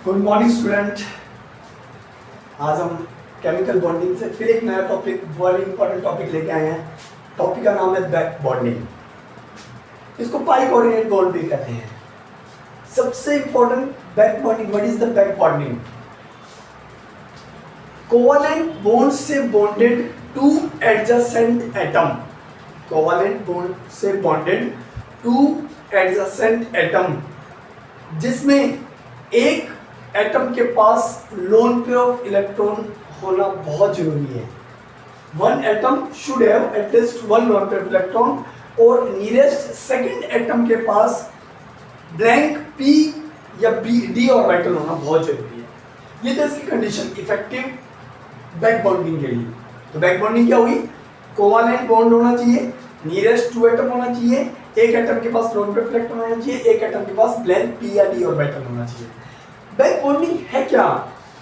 Good morning student. आज हम chemical bonding से फिर एक नया टॉपिक, वेरी इंपॉर्टेंट टॉपिक लेके आए हैं। टॉपिक का नाम है बैक बॉन्डिंग। इसको पाई कोऑर्डिनेट बॉन्ड भी कहते हैं। सबसे important back bonding, what is the back bonding? Covalent bond से bonded to adjacent atom, covalent bond से बॉन्डेड टू एडजेसेंट एटम, जिसमें एक एटम के पास लोन पेयर ऑफ इलेक्ट्रॉन होना बहुत जरूरी है। One atom should have at least one lone pair of electron, और नियरेस्ट सेकंड एटम के पास ब्लैंक पी या बी डी ऑर्बिटल होना बहुत जरूरी है। ये तो इसकी कंडीशन इफेक्टिव बैक बॉन्डिंग के लिए। तो बैक बॉन्डिंग क्या हुई? कोवैलेंट बॉन्ड होना चाहिए, नियरेस्ट टू एटम होना चाहिए, एक एटम के पास लोन पेयर ऑफ इलेक्ट्रॉन होना चाहिए, एक एटम के पास ब्लैंक पी या डी ऑर्बिटल होना चाहिए। बैक बॉन्डिंग है क्या?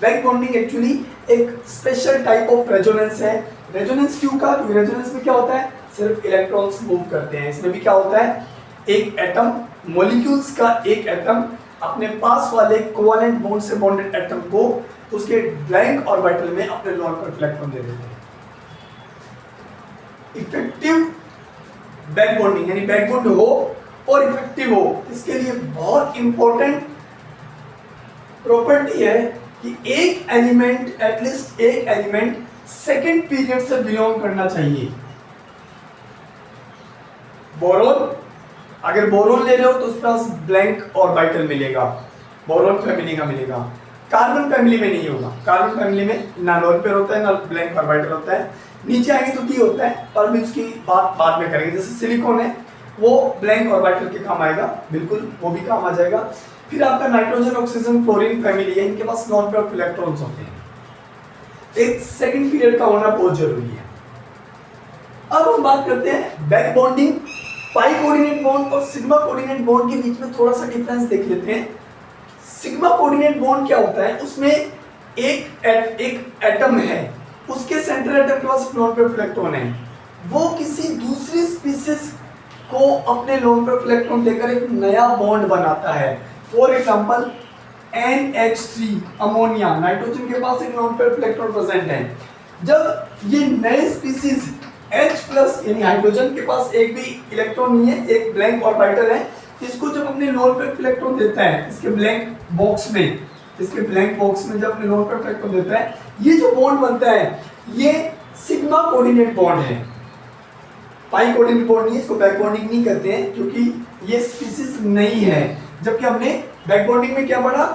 बैक बॉन्डिंग एक्चुअली एक स्पेशल टाइप ऑफ रेजोनेंस है। रेजोनेंस क्यों का? क्योंकि रेजोनेंस में क्या होता है, सिर्फ इलेक्ट्रॉन्स मूव करते हैं। इसमें भी क्या होता है, एक एटम, मॉलिक्यूल्स का एक एटम अपने पास वाले कोवैलेंट बॉन्ड से बॉन्डेड एटम को उसके ब्लैंक ऑर्बिटल में अपने लोन पेयर ऑफ इलेक्ट्रॉन दे देते हैं। इफेक्टिव बैक बॉन्डिंग यानी बैक बॉन्ड हो और इफेक्टिव हो, इसके लिए बहुत इंपॉर्टेंट प्रॉपर्टी है कि एक एलिमेंट, एटलीस्ट एक एलिमेंट सेकेंड पीरियड से बिलोंग करना चाहिए। बोरोन, अगर बोरोन ले रहे हो तो उसके पास ब्लैंक ऑर्बिटल मिलेगा, बोरोन फैमिली का मिलेगा। कार्बन फैमिली में नहीं होगा, कार्बन फैमिली में ना लोन पेयर होता है ना ब्लैंक ऑर्बिटल होता है। नीचे आएंगे तो डी होता है, और भी उसकी बात बाद में करेंगे। जैसे सिलिकॉन है, वो ब्लैंक ऑर्बिटल के काम आएगा, बिल्कुल वो भी काम आ जाएगा। फिर आपका नाइट्रोजन, ऑक्सीजन, फ्लोरीन फैमिली है, इनके पास लोन पेयर ऑफ इलेक्ट्रॉन्स होते हैं। एक सेकंड पीरियड का होना बहुत जरूरी है। अब हम बात करते हैं back bonding. Pi coordinate bond और सिग्मा कोऑर्डिनेट बॉन्ड के बीच में थोड़ा सा डिफरेंस देख लेते हैं। सिग्मा कोऑर्डिनेट बॉन्ड क्या होता है? उसमें एक एटम है, उसके सेंट्रल एटम के पास लोन पेयर ऑफ इलेक्ट्रॉन है, वो किसी दूसरी स्पीसीज को अपने लोन पेयर ऑफ इलेक्ट्रॉन देकर एक नया बॉन्ड बनाता है। For example NH3 ammonia, nitrogen के पास एक loan pair of electron present है। जब ये नए स्पीसीज H+ यानी हाइड्रोजन के पास एक भी इलेक्ट्रॉन नहीं है, एक ब्लैंक ऑर्बिटल है, इसको जब अपने लोन पेयर ऑफ इलेक्ट्रॉन देता है इसके ब्लैंक बॉक्स में, इसके ब्लैंक बॉक्स में जब अपने लोन पेयर ऑफ इलेक्ट्रॉन देता है, ये जो बॉन्ड बनता है ये सिग्मा कोऑर्डिनेट बॉन्ड है। पाई कोऑर्डिनेट बॉन्ड नहीं, इसको बैक बॉन्डिंग नहीं कहते हैं क्योंकि ये स्पीसीज नहीं है। जबकि हमने बैक बॉन्डिंग में क्या पढ़ा,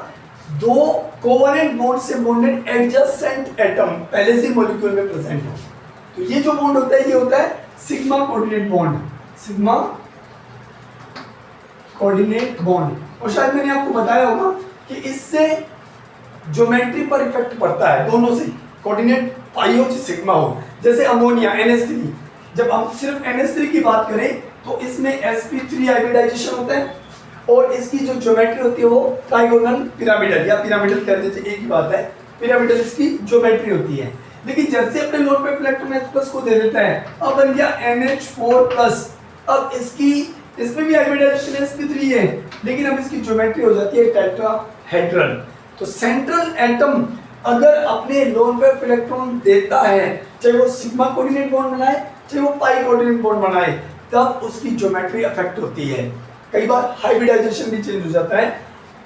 दो कोवैलेंट बॉन्ड से बॉन्डेड एडजेसेंट एटम पहले से मॉलिक्यूल में प्रेजेंट हो, तो ये जो बॉन्ड होता है ये होता है sigma coordinate bond, sigma coordinate bond. और शायद मैंने आपको बताया होगा कि इससे ज्योमेट्री पर इफेक्ट पड़ता है, दोनों से, कोऑर्डिनेट पाई हो सिग्मा हो। जैसे अमोनिया NH3, जब हम सिर्फ NH3 की बात करें तो इसमें sp3 हाइब्रिडाइजेशन होता है, और इसकी जो ज्योमेट्री होती है वो ट्राइगोनल पिरामिडल या पिरामिडल कह लीजिए, एक ही बात है, पिरामिडल इसकी ज्योमेट्री होती है। लेकिन जैसे अपने loan pair of electron H+ को दे देता है, अब बन गया NH4+। अब इसमें भी हाइब्रिडाइजेशन sp3 है, लेकिन अब इसकी ज्योमेट्री हो जाती है टेट्राहेड्रल। तो सेंट्रल एटम अगर अपने लोन पेयर ऑफ इलेक्ट्रॉन देता है, चाहे वो सिग्मा कोऑर्डिनेट बॉन्ड बनाए चाहे वो पाई कोऑर्डिनेट बॉन्ड बनाए, तब उसकी ज्योमेट्री अफेक्ट होती है। कई बार हाइब्रिडाइजेशन भी चेंज हो जाता है।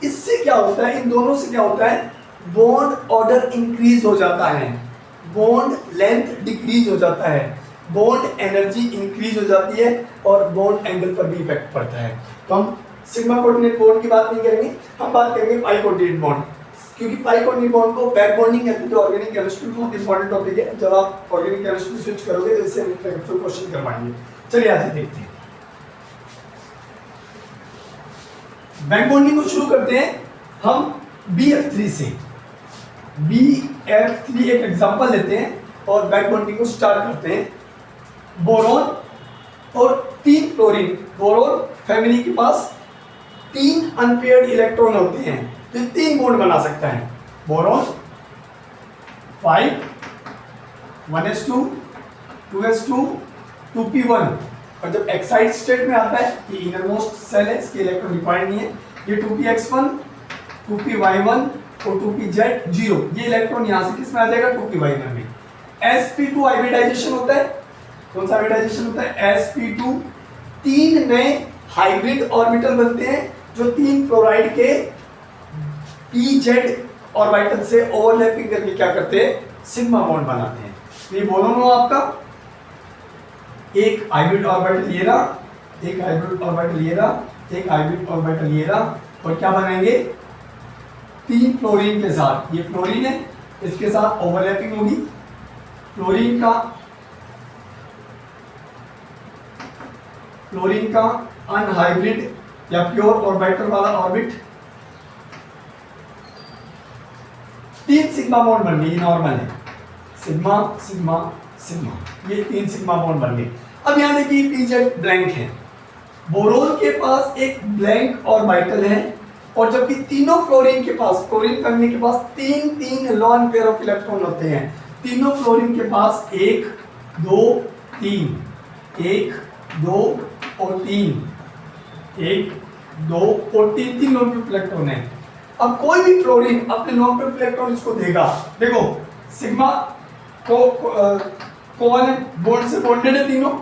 इससे क्या होता है, इन दोनों से क्या होता है, बॉन्ड ऑर्डर इंक्रीज हो जाता है, बॉन्ड लेंथ डिक्रीज हो जाता है, बॉन्ड एनर्जी इंक्रीज हो जाती है, और बॉन्ड एंगल पर भी इफेक्ट पड़ता है। तो हम सिग्मा कोऑर्डिनेट बॉन्ड की बात नहीं करेंगे, हम बात करेंगे पाई कोऑर्डिनेट बॉन्ड, क्योंकि पाई कोऑर्डिनेट बॉन्ड को बैक बॉन्डिंग कहते हैं। जो ऑर्गेनिक केमिस्ट्री में बहुत इंपॉर्टेंट टॉपिक है, जब आप ऑर्गेनिक केमिस्ट्री स्विच करोगे तो इससे हम क्वेश्चन करवाएंगे। चलिए आगे देखते हैं। बैक बॉन्डिंग को शुरू करते हैं हम BF3 से। BF3 एक एग्जांपल लेते हैं और बैक बॉन्डिंग को स्टार्ट करते हैं। बोरोन और 3 फ्लोरीन, बोरोन फैमिली के पास 3 अनपेयर्ड इलेक्ट्रॉन होते हैं, तो 3 बॉन्ड बना सकता है। बोरोन 5 1s2 2s2 2p1, और जब एक्साइड स्टेट में आता है, ये इनरमोस्ट सेल है, इसके इलेक्ट्रॉन रिक्वायर्ड नहीं है, ये 2px1 2py1 और 2pz 0, ये इलेक्ट्रॉन यहाँ से किस में आ जाएगा 2p वाइनर में। sp2 हाइब्रिडाइजेशन होता है, कौन सा हाइब्रिडाइजेशन होता है sp2, 3 नए हाइब्रिड ऑर्बिटल बनते हैं जो 3 फ्लोराइड के pz ऑर्बिटल से ओवरलैपिंग करके क्या करते हैं सिग्मा बॉन्ड बनाते हैं। तो ये बोलोन हुआ आपका, एक हाइब्रिड ऑर्बिटल ये रहा, एक हाइब्रिड ऑर्बिटल ये रहा, एक हाइब्रिड ऑर्बिटल ये रहा, और क्या बनाएंगे 3 फ्लोरीन के साथ, ये फ्लोरीन है इसके साथ ओवरलैपिंग होगी, फ्लोरीन का अनहाइब्रिड या प्योर ऑर्बिटल वाला ऑर्बिट, 3 सिग्मा बॉन्ड बन गए, ये नॉर्मल है, सिग्मा सिग्मा सिग्मा, ये 3 सिग्मा बॉन्ड बन गए। अब यहाँ देखिए pz ब्लैंक है, बोरोन के पास एक ब्लैंक ऑर्बिटल है, और जबकि तीनों फ्लोरीन के पास, फ्लोरीन फैमिली के पास 3 लॉन पेयर ऑफ इलेक्ट्रॉन होते हैं, तीनों फ्लोरीन के पास 1 2 3, 1 2 और 3, 1 2 और 3 लॉन पेयर इलेक्ट्रॉन है। अब कोई भी फ्लोरीन अपने लॉन पेयर इलेक्ट्रॉन इसको देगा, देखो सिग्मा को कोवैलेंट बॉन्ड से बॉन्डेड है तीनों,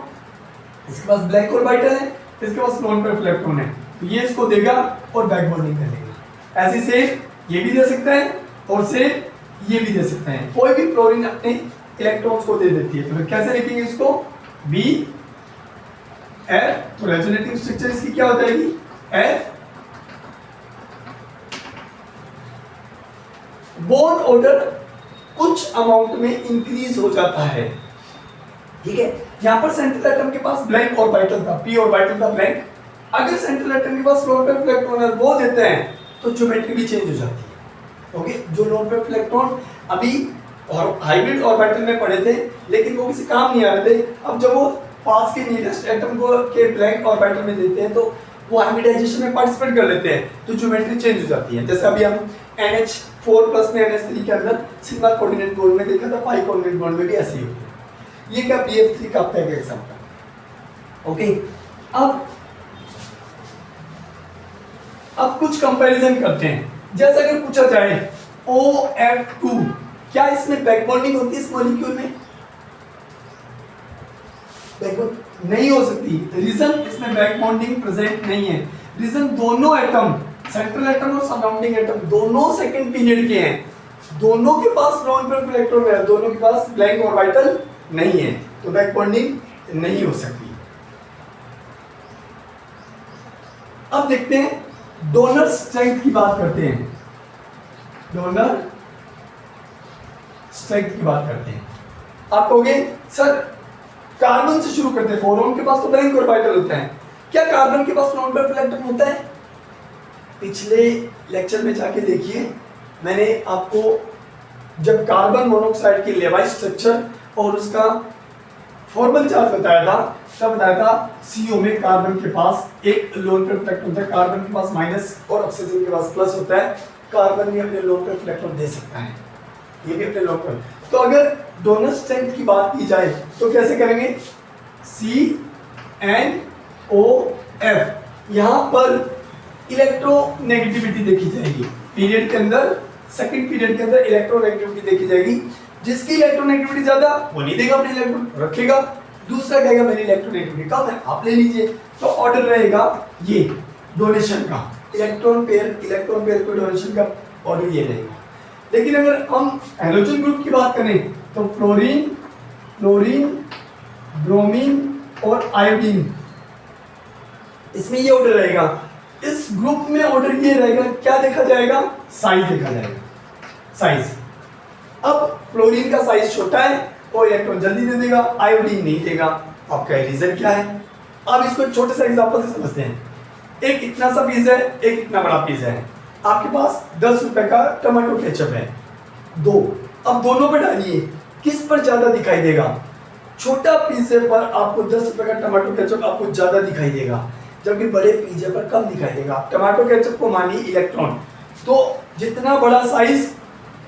इसके पास ब्लैक ऑर्बिटल है, इसके पास लॉन पेयर इलेक्ट्रॉन है, तो ये इसको देगा और बैक बॉन्डिंग करेगा। ऐसे से ये भी दे सकता है और से ये भी दे सकते हैं, कोई भी फ्लोरीन अपने इलेक्ट्रॉन्स को दे देती है। तो फिर कैसे लिखेंगे इसको बी एफ, तो रेजोनेटिंग स्ट्रक्चर इसकी क्या हो जाएगी एफ। बॉन्ड ऑर्डर कुछ अमाउंट में इंक्रीज हो जाता है, ठीक है। यहां पर सेंट्रल एटम के पास ब्लैंक ऑर्बिटल था, p ऑर्बिटल था ब्लैंक, अगर सेंट्रल एटम के पास लोन पेयर इलेक्ट्रॉन है वो देते हैं तो ज्योमेट्री भी चेंज हो जाती है। ओके, जो लोन पेयर इलेक्ट्रॉन अभी और हाइब्रिड ऑर्बिटल में पड़े थे लेकिन वो किसी काम नहीं आ रहे थे, अब जब वो पास के नियरेस्ट एटम को के ब्लैंक ऑर्बिटल में देते हैं तो वो हाइब्रिडाइजेशन में पार्टिसिपेट कर लेते हैं, तो ज्योमेट्री चेंज हो जाती है। जैसे अभी हम NH4+ में NH3 के अंदर सिग्मा कोऑर्डिनेट बॉन्ड में देखा था, पाई कोऑर्डिनेट बॉन्ड में भी ऐसे ही होता है। ये क्या BF3 का आपका एग्जांपल। ओके, अब कुछ कंपैरिजन करते हैं। जैसे अगर पूछा जाए OF2, क्या इसमें बैक बॉन्डिंग होती है इस मॉलिक्यूल में? बैक बॉन्ड नहीं हो सकती। रीजन, इसमें बैक बॉन्डिंग प्रेजेंट नहीं है। रीजन, दोनों एटम, सेंट्रल एटम और सराउंडिंग एटम दोनों सेकंड पीरियड के हैं, दोनों के पास लॉन पेयर इलेक्ट्रॉन है, दोनों के पास ब्लैंक ऑर्बिटल नहीं है, तो बैक बॉन्डिंग नहीं हो सकती। अब देखते हैं डोनर स्ट्रेंथ की बात करते हैं, डोनर स्ट्रेंथ की बात करते हैं। आप कहोगे सर कार्बन से शुरू करते हैं, बोरोन के पास तो ब्लैंक ऑर्बिटल होता है, क्या कार्बन के पास लॉन पेयर इलेक्ट्रॉन होता है? पिछले लेक्चर में जाके देखिए, मैंने आपको जब कार्बन मोनोऑक्साइड की लेवाइड स्ट्रक्चर और उसका फॉर्मल चार्ज बताया था, तब बताया था CO में कार्बन के पास एक लोन पेयर इलेक्ट्रॉन होता है, कार्बन के पास माइनस और ऑक्सीजन के पास प्लस होता है। कार्बन भी अपने लोन पेयर इलेक्ट्रॉन दे सकता है, ये भी अपने लोन पेयर। तो अगर डोनर स्ट्रेंथ की बात की जाए तो कैसे करेंगे? CNOF, यहाँ पर इलेक्ट्रोनेगेटिविटी देखी जाएगी पीरियड के अंदर, सेकंड पीरियड के अंदर इलेक्ट्रोनेगेटिविटी देखी जाएगी। जिसकी इलेक्ट्रोनेगेटिविटी ज्यादा वो नहीं देगा, अपने इलेक्ट्रॉन रखेगा, दूसरा कहेगा मेरी इलेक्ट्रोनेगेटिविटी कम है, आप ले लीजिए। तो ऑर्डर रहेगा ये डोनेशन का, इलेक्ट्रॉन पेयर को डोनेशन का ऑर्डर ये रहेगा। लेकिन अगर हम हैलोजन ग्रुप की बात करें तो फ्लोरीन, ब्रोमीन और आयोडीन, इसमें ये ऑर्डर रहेगा। इस ग्रुप में ऑर्डर ये रहेगा, क्या देखा जाएगा? साइज देखा जाएगा, साइज। अब फ्लोरीन का साइज छोटा है और इलेक्ट्रॉन जल्दी दे देगा, आयोडीन नहीं देगा। आपका रीजन क्या है? अब इसको एक छोटे से एग्जांपल से समझते हैं। एक इतना सा पीस है, एक इतना बड़ा पीस है। आपके पास 10 रुपए का टमाटो केचप है, दो। अब दोनों पे डालिए, किस पर ज्यादा दिखाई देगा? छोटा पिज्जे पर आपको 10 रुपए का टमाटो केचप आपको ज्यादा दिखाई देगा, जबकि बड़े पिज्जे पर कम दिखाई देगा। टमाटो केचप को मानिए इलेक्ट्रॉन, तो जितना बड़ा साइज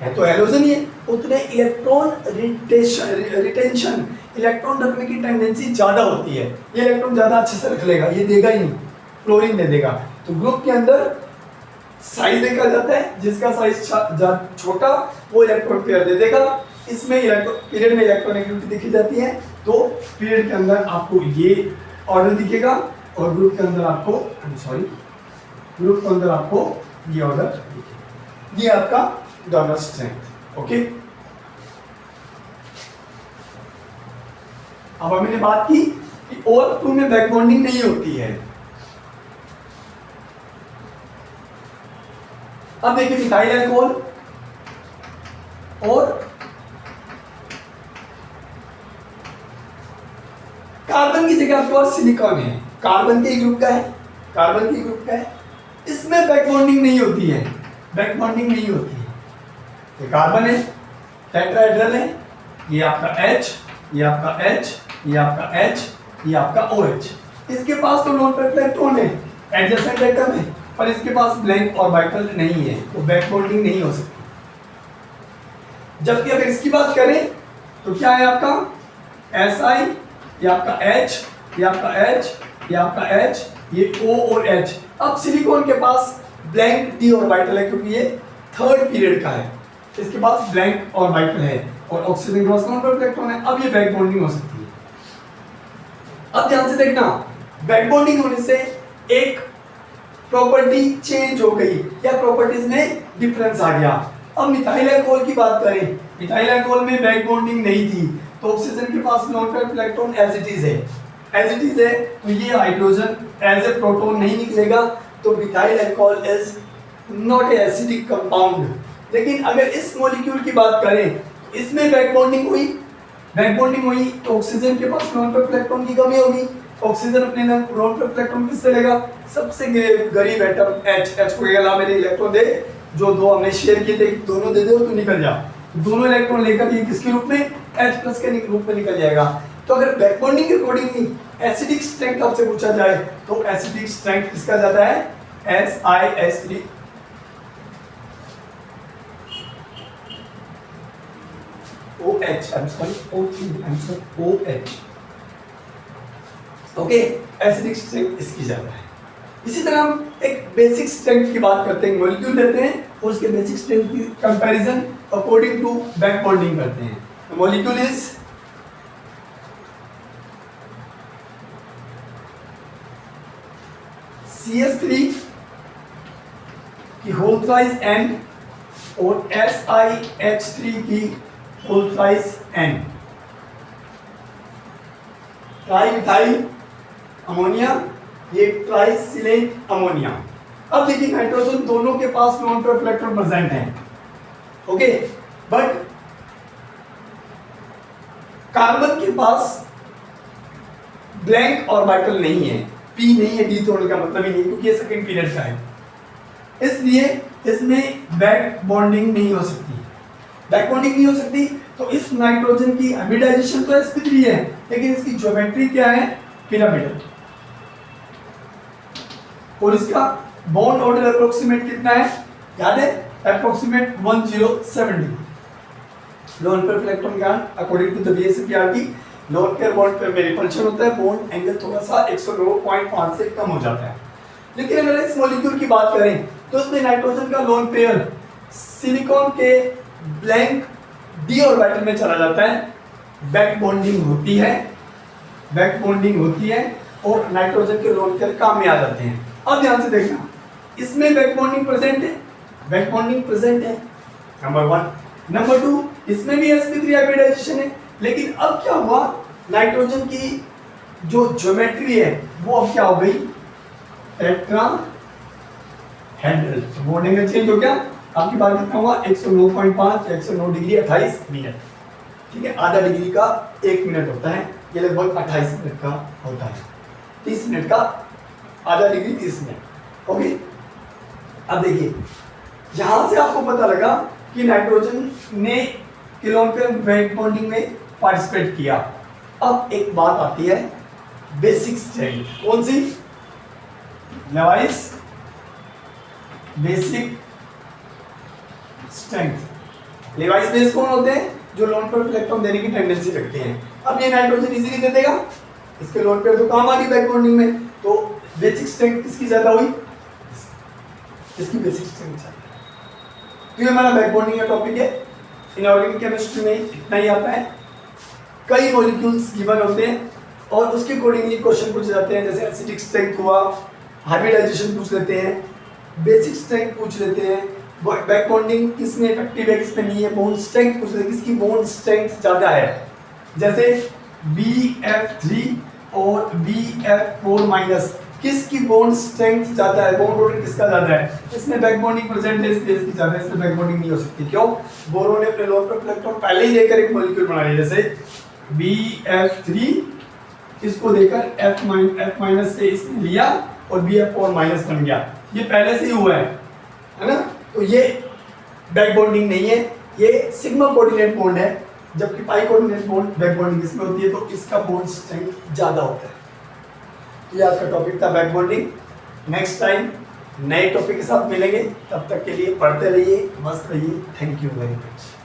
है तो हैलोजन ही है, उतने इलेक्ट्रॉन रिटेंशन, इलेक्ट्रॉन रखने की टेंडेंसी ज्यादा होती है। ये इलेक्ट्रॉन ज्यादा अच्छे से रख लेगा, ये देगा ही नहीं, फ्लोरीन दे देगा। तो ग्रुप के अंदर साइज देखा जाता है, जिसका साइज छोटा वो इलेक्ट्रॉन पेयर दे देगा। इसमें पीरियड में इलेक्ट्रॉन एक्टिविटी देखी जाती है, तो पीरियड के अंदर आपको ये ऑर्डर दिखेगा और ग्रुप के अंदर आपको ग्रुप के अंदर आपको ये ऑर्डर दिखेगा। ये आपका डोनर स्ट्रेंथ। ओके, अब हमने बात की कि OH2 में बैक बॉन्डिंग नहीं होती है। अब देखिए मिथाइल अल्कोहल और कार्बन की जगह आपके पास सिलिकॉन है, कार्बन के ग्रुप का है, कार्बन के ग्रुप का है, इसमें बैक बॉन्डिंग नहीं होती है, बैक बॉन्डिंग नहीं होती है। ये कार्बन है, टेट्राहेड्रल है, ये आपका H, ये आपका H, ये आपका H, ये आपका OH। इसके पास तो नॉन पेयर इलेक्ट्रॉन है, एडजेसेंट एटम है, पर इसके पास ब्लैंक ऑर्बिटल नहीं है, तो बैक बॉन्डिंग नहीं हो सकती। जबकि अगर इसकी बात करें तो क्या है आपका Si, ये आपका H, ये आपका H, ये आपका H, ये O और H। अब सिलिकॉन के पास ब्लैंक डी ऑर्बिटल है, क्योंकि ये थर्ड पीरियड का है, इसके पास ब्लैंक ऑर्बिटल है और ऑक्सीजन के पास नॉन पेयर इलेक्ट्रॉन है। अब ये बैक बॉन्डिंग हो सकती है। अब ध्यान से देखना, बैक बॉन्डिंग होने से एक प्रॉपर्टी चेंज हो गई या प्रॉपर्टीज में डिफरेंस आ गया। अब मिथाइल अल्कोहल की बात करें, मिथाइल अल्कोहल में बैक बॉन्डिंग नहीं थी, तो ऑक्सीजन के पास non pair electron as it is है, एज इट इज है, तो ये हाइड्रोजन एज ए प्रोटॉन नहीं निकलेगा, तो methyl alcohol is not a acidic compound. लेकिन अगर इस मॉलिक्यूल की बात करें, इसमें बैक बॉन्डिंग हुई, बैक बॉन्डिंग हुई तो ऑक्सीजन के पास नॉन पेयर इलेक्ट्रॉन की कमी होगी, ऑक्सीजन अपने नॉन पेयर इलेक्ट्रॉन किससे लेगा, सबसे गरीब एटम H को कहेगा मेरे इलेक्ट्रॉन दे, जो दो हमने शेयर किए थे दोनों दे दो तो निकल जा, दोनों इलेक्ट्रॉन लेकर ये किसके रूप में, H+ के रूप में निकल जाएगा। तो अगर बैक बॉन्डिंग के अकॉर्डिंगली एसिडिक स्ट्रेंथ आपसे पूछा जाए तो एसिडिक स्ट्रेंथ किसका जाता है, SiS3 OH, OH। Okay, acidic strength इसकी ज्यादा है। इसी तरह हम एक बेसिक स्ट्रेंथ की बात करते हैं, मॉलिक्यूल लेते हैं और उसके बेसिक स्ट्रेंथ की comparison according to back bonding करते हैं। मॉलिक्यूल इज CH3 की होल थ्राइस N और SiH3 की whole thrice N। Trimethyl ammonia, ये ट्राइसिलेट अमोनिया। अब देखिए नाइट्रोजन दोनों के पास नॉन पेयर इलेक्ट्रॉन प्रेजेंट हैं, ओके, बट कार्बन के पास ब्लैंक ऑर्बिटल नहीं है, P नहीं है, D तोड़ने का मतलब ही नहीं, क्योंकि ये सेकंड पीरियड का है, इसलिए इसमें बैक बॉन्डिंग नहीं हो सकती। बैक बॉन्डिंग नहीं हो सकती तो इस नाइट्रोजन की हाइब्रिडाइजेशन तो sp3 है, लेकिन इसकी ज्योमेट्री क्या है, पिरामिडल, और इसका बॉन्ड ऑर्डर अप्रोक्सीमेट कितना है, याद है, approximate 107 degree. Lone pair electron का according to the BSEPRT lone pair bond पे रिपल्शन होता है, बॉन्ड एंगल थोड़ा सा 109.5 से कम हो जाता है। लेकिन अगर इस मॉलिक्यूल की बात करें तो इसमें नाइट्रोजन का लोन पेयर सिलिकॉन के ब्लैंक डी ऑर्बिटल में चला जाता है, बैक बॉन्डिंग होती है, बैक बॉन्डिंग होती है और नाइट्रोजन के लोन पेयर काम में आ जाते हैं। अब ध्यान से देखना, इसमें बैक बॉन्डिंग प्रेजेंट है, बैक बॉन्डिंग प्रेजेंट है, नंबर 1। नंबर 2, इसमें भी sp3 हाइब्रिडाइजेशन है, लेकिन अब क्या हुआ, नाइट्रोजन की जो ज्योमेट्री है वो अब क्या हो गई, टेट्राहेड्रल, बॉन्ड एंगल चेंज हो गया। आपकी बात कितना हुआ, 109.5, 109 डिग्री 28 मिनट, ठीक है, आधा डिग्री का 1 मिनट होता है, ये लगभग 28 मिनट का होता है, 30 मिनट का आधा डिग्री 30 मिनट, ओके। अब देखिए यहां से आपको पता लगा कि नाइट्रोजन ने लोन पेयर बैक बॉन्डिंग में पार्टिसिपेट किया। अब एक बात आती है बेसिक स्ट्रेंथ, कौन सी, Lewis basic strength. Lewis base कौन होते हैं, जो लोन पेयर इलेक्ट्रॉन देने की टेंडेंसी रखते हैं। अब ये नाइट्रोजन इजीली दे देगा, इसके लोन पेयर तो काम आ गई बैक बॉन्डिंग में, तो बेसिक स्ट्रेंथ किसकी ज्यादा हुई, इसकी बेसिक स्ट्रेंथ जानते हैं। तो ये हमारा बैक बॉन्डिंग का टॉपिक है। इनऑर्गेनिक केमिस्ट्री में इतना ही आता है। कई मॉलिक्यूल्स गिवन होते हैं और उसके अकॉर्डिंगली क्वेश्चन पूछे जाते हैं, जैसे एसिडिक स्ट्रेंथ हुआ, हाइब्रिडाइजेशन पूछ लेते हैं, बेसिक स्ट्रेंथ पूछ लेते हैं, बैक बॉन्डिंग किसमें इफेक्टिव है किसमें नहीं है, बॉन्ड स्ट्रेंथ पूछ लेते हैं, किसकी बॉन्ड स्ट्रेंथ ज़्यादा है, जैसे BF3 और BF4- किसकी बॉन्ड स्ट्रेंथ ज़्यादा है, बॉन्ड ऑर्डर किसका ज़्यादा है, इसमें बैक बॉन्डिंग परसेंटेज की ज़्यादा है, इसमें बैक बॉन्डिंग नहीं हो सकती। क्यों? बोरोन ने अपने लोन पर इलेक्ट्रॉन पहले ही लेकर एक मॉलिक्यूल बना लिया, जैसे BF3 इसको देकर F- से इसने लिया और BF4- बन गया, ये पहले से ही हुआ है ना। तो ये बैक बॉन्डिंग नहीं है, ये सिग्मा कोऑर्डिनेट बॉन्ड है, जबकि pi coordinate bond back bonding इसमें होती है, तो इसका बॉन्ड स्ट्रेंथ ज़्यादा होता है। तो ये आज का टॉपिक था बैक बॉन्डिंग। नेक्स्ट टाइम नए टॉपिक के साथ मिलेंगे, तब तक के लिए पढ़ते रहिए, मस्त रहिए। Thank you very much.